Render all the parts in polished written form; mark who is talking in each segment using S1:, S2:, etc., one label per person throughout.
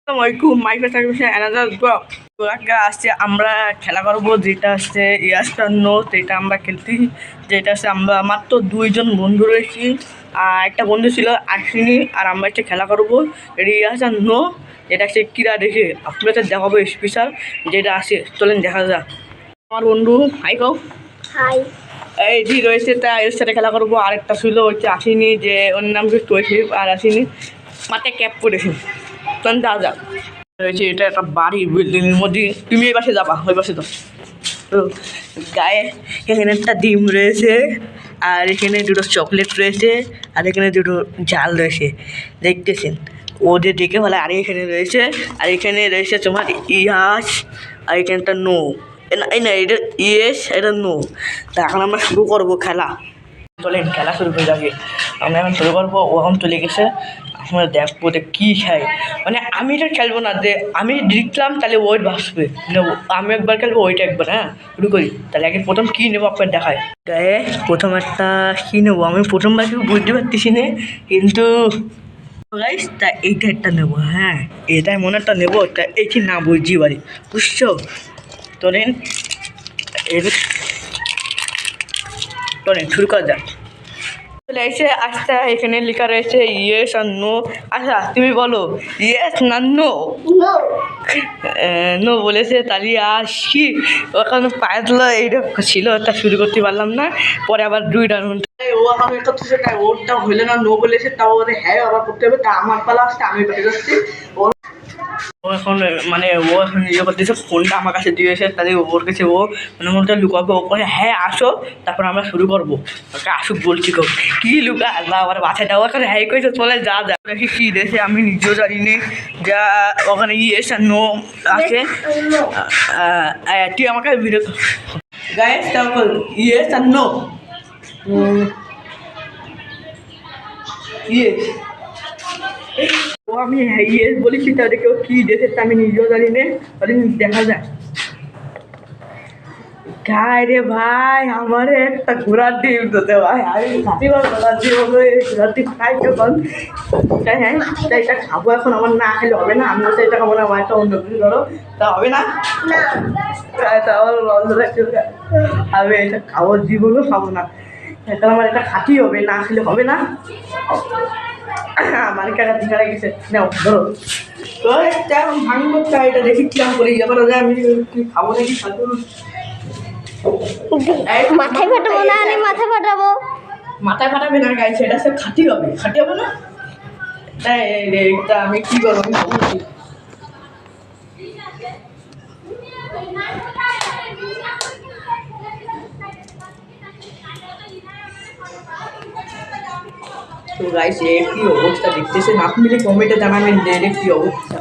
S1: আসসালামাইকুম মাইফের সার্ভিসে another blog. তো একটা আসছে আমরা খেলা করবো, যেটা আসছে ইয়াস্টার নো, যেটা আমরা খেলছি। যেটা আসছে আমরা মাত্র 2জন বন্ধু রয়েছি, আর একটা বন্ধু ছিল আসেনি। আর আমরা একটা খেলা করবো ইয়াস্টার নো, যেটা আসছে কিরা দেখে আপনাদের দেখাবো স্পেশাল যেটা আসে। চলেন দেখা যাক। আমার বন্ধু হাই কও।
S2: হাই।
S1: এই যে রয়েছে তা এর সাথে খেলা করবো। আরেকটা ছিল হচ্ছে আসেনি, যে ওর নাম কি আর আসেনি, মাথায় ক্যাপ পরেছি। তখন যা যাক রয়েছে, এটা একটা বাড়ি বিল্ডিং এর মধ্যে। তুমি এই পাশে যাবা, ওই পাশে তো তো গায়ে এখানে একটা ডিম রয়েছে, আর এখানে দুটো চকলেট রয়েছে, আর এখানে দুটো জাল রয়েছে দেখতেছেন। ওদের দেখে ভালো। আর এখানে রয়েছে, আর এখানে রয়েছে তোমার ইয়াস, আর এখানে একটা নো। এই না, এটা ইয়েস, এটা নো। তা এখন আমরা শুরু করবো খেলা। চলেন খেলা শুরু করে যাবে। আমরা এখন শুরু করবো। ও এখন চলে গেছে। আমরা দেখবো যে কী খাই। মানে আমি এটা খেলবো না, যে আমি জিতলাম তাহলে ওই বাঁচবে, আমি একবার খেলবো ওইটা একবার। হ্যাঁ, শুরু করি তাহলে। আগে প্রথম কী নেবো আপনার দেখায়। গায়ে প্রথম একটা কী নেবো, আমি প্রথমবার কেউ বুঝতে পারতেছি না, কিন্তু গাইস তা এইটা একটা নেবো। হ্যাঁ, এটাই মনে একটা নেবো, তা এইটি না বুঝছি বাড়ি, বুঝছো? চলেন চলেন শুরু করা যাক। চলে এসে আচ্ছা, এখানে লেখা রয়েছে ইয়েস আর নো। আচ্ছা তুমি বলো ইয়েস না নো। নো বলেছে, তাহলে আসি। ওখানে পায়েতলা এইটা ছিল, ওটা শুরু করতে পারলাম না। পরে আবার 2 রাউন্ড ও এখন এটা তো সেটা ওরটা হইলে না, নো বলেছে, তাও ওদের হ্যাঁ আবার করতে হবে। তা আমার পালা আসছে, আমি পেটে যাচ্ছি। ও এখন মানে ও এখন ইয়ে করতেছে, ফোনটা আমার কাছে দিয়েছে, তাদের ওর কাছে ও মানে মধ্যে লুকাবে। ও করে হ্যাঁ আসো, তারপর আমরা শুরু করবো। ওকে আসুক বলছি, কেউ কী লুকা আল্লাহ আমার বাচ্চাটা ওখানে হ্যাঁ করেছে। চলে যা যা দেখি কী দেশে, আমি নিজেও জানি না। যা ওখানে ইয়েস আর নো আছে। তুই আমাকে ভিডিও গাইস, তারপর ইয়েস আর নো। ইয়েস ও আমি ইয়েস বলেছি, তাহলে কেউ কী দেশে তা আমি নিজেও জানি না। তাহলে দেখা যায়। গায়ে রে ভাই, আমার একটা ঘোড়ার ডিম দিতে ভাই, আমি খাতিবার ঘোড়ার ডিম হলো। এই ঘোড়ার ডিম খাই কেমন? তাই হ্যাঁ, তাই এটা খাবো এখন। আমার না খেলে হবে না, আমিও তো এটা খাবো না। আমার একটা অন্য কিছু ধরো, তা হবে না। তাহলে আমি এটা খাবো, জীবনও খাবো না। এটা আমার এটা খাতেই হবে, না খেলে হবে না। আমার কাটা দিঘাড়া গেছে, নাও ধরো। তো এটা এখন ভাঙবো, এটা দেখি কিরম করে ইয়ে করা যায়। আমি খাবো নাকি খাবো
S2: মাথায় ফাটাবো না, আমি মাথা ফাটাবো।
S1: মাথায় ফাটাবে না গাইছে, এটা সে খাটি হবে, খাটি হবে না। তাই এটা আমি কি করবো, আমি ভাবছি। তো গাইস এর কি অবস্থা দেখতেছেন, আপনি কমেন্টে জানাবেন যে এর কি অবস্থা।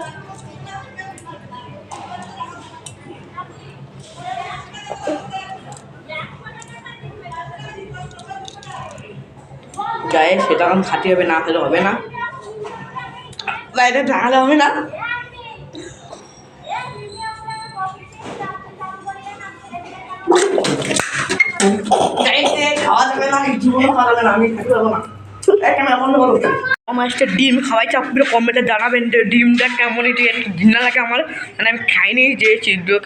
S1: গায়ে সেটা এখন খাটি হবে, না খেলে হবে না। বাইরে ঢাকালে হবে না। খাওয়া যাবে না, জীবনও খাওয়া যাবে না, আমি খেতে পারবো না। আমার একটা ডিম খাওয়াইছে, আপনারা কমেন্টে জানাবেন যে ডিমটা কেমন। এটি একটা ঘৃণা লাগে আমার, মানে আমি খাইনি, যে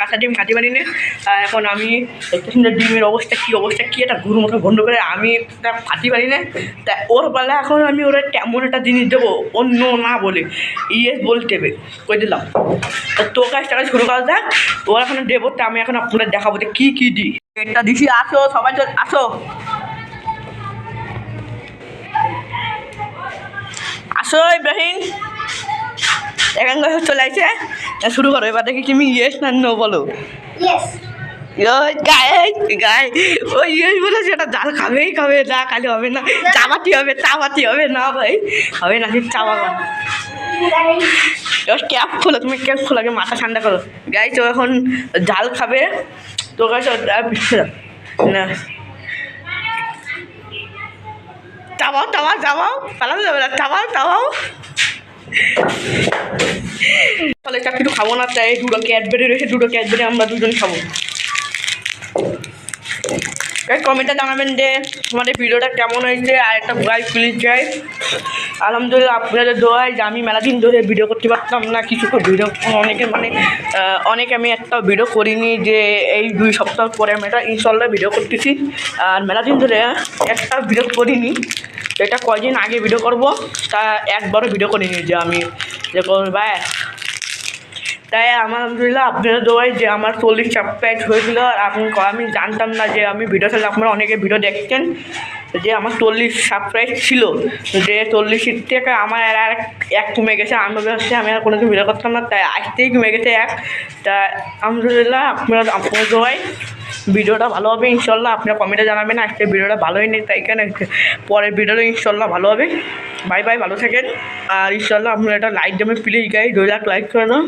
S1: কাঁচা ডিম খাতে পারি না। এখন আমি দেখতেছি যে ডিমের অবস্থা কী একটা গুরু মতো বন্ধ করে আমি তা খাতে পারি না। তা ওর বেলা এখন আমি ওরা তেমন একটা জিনিস দেবো, অন্য না বলে ইয়েস বলতে হবে, কই দিলাম। তা তো কাজটা শুরু করা যাক। ওরা এখন দেবো, তা আমি এখন আপনাদের দেখাবো যে কী দিই। এটা দিছি, আসো সবাই, আসো আসো ইব্রাহিম, এখন চলে আসছে। শুরু করো এবার, দেখি তুমি ইয়েস না নো বলো। গায়ে গায়ে ওই ইয়েস বলে সেটা জাল খাবেই খাবে, না খালি হবে না। চাপাতি হবে না ভাই, হবে না। চাপাবা এবার ক্যাপ খোলো, তুমি ক্যাপ খোলো, আগে মাথা ঠান্ডা করো। গাই তো এখন জাল খাবে, তো গাছ না চাবাও পালাতে যাবে না, চাবাও। তাহলে এটা কিছু খাবো না, তাই 2টো ক্যাডবেরি রয়েছে, 2টো ক্যাডবেরি আমরা 2জন খাবো। কমেন্টে জানাবেন যে আমাদের ভিডিওটা কেমন হয়েছে আর একটা গাইড প্লিজ চাই। আলহামদুলিল্লাহ আপনাদের দোয়ায় যে আমি মেলা দিন ধরে ভিডিও করতে পারতাম না, কিছু ভিডিও অনেকে আমি একটা ভিডিও করিনি, যে এই 2 সপ্তাহ পরে আমি এটা ইনশাল্লাহ ভিডিও করতেছি। আর মেলা দিন ধরে একটা ভিডিও করিনি, এটা কয়দিন আগে ভিডিও করব, তা একবারও ভিডিও করিনি যে আমি যে ভাই। তাই আলহামদুলিল্লাহ আপনাদের দোয়ায় যে আমার 40 সাবস্ক্রাইব হয়েছিল। আর আমি জানতাম না যে আমি ভিডিও চাইলে আপনারা অনেকে ভিডিও দেখছেন, যে আমার 40 সাবস্ক্রাইব ছিল, যে 40 থেকে আমার আর এক কমে গেছে। আমি ভাবছি আমি আর কোনো ভিডিও করতাম না, তাই আজ থেকেই কমে গেছে এক। তা আলহামদুলিল্লাহ আপনাদের দোয়ায় ভিডিওটা ভালো হবে ইনশাল্লাহ। আপনারা কমেন্টে জানাবেন আজকে ভিডিওটা ভালোই নেই, তাই কেন পরের ভিডিওটা ইনশাল্লাহ ভালো হবে। বাই বাই, ভালো থাকেন। আর ইনশাল্লাহ আপনারা একটা লাইক দেবেন প্লিজ গাইজ, 2 লাখ লাইক করে দাও।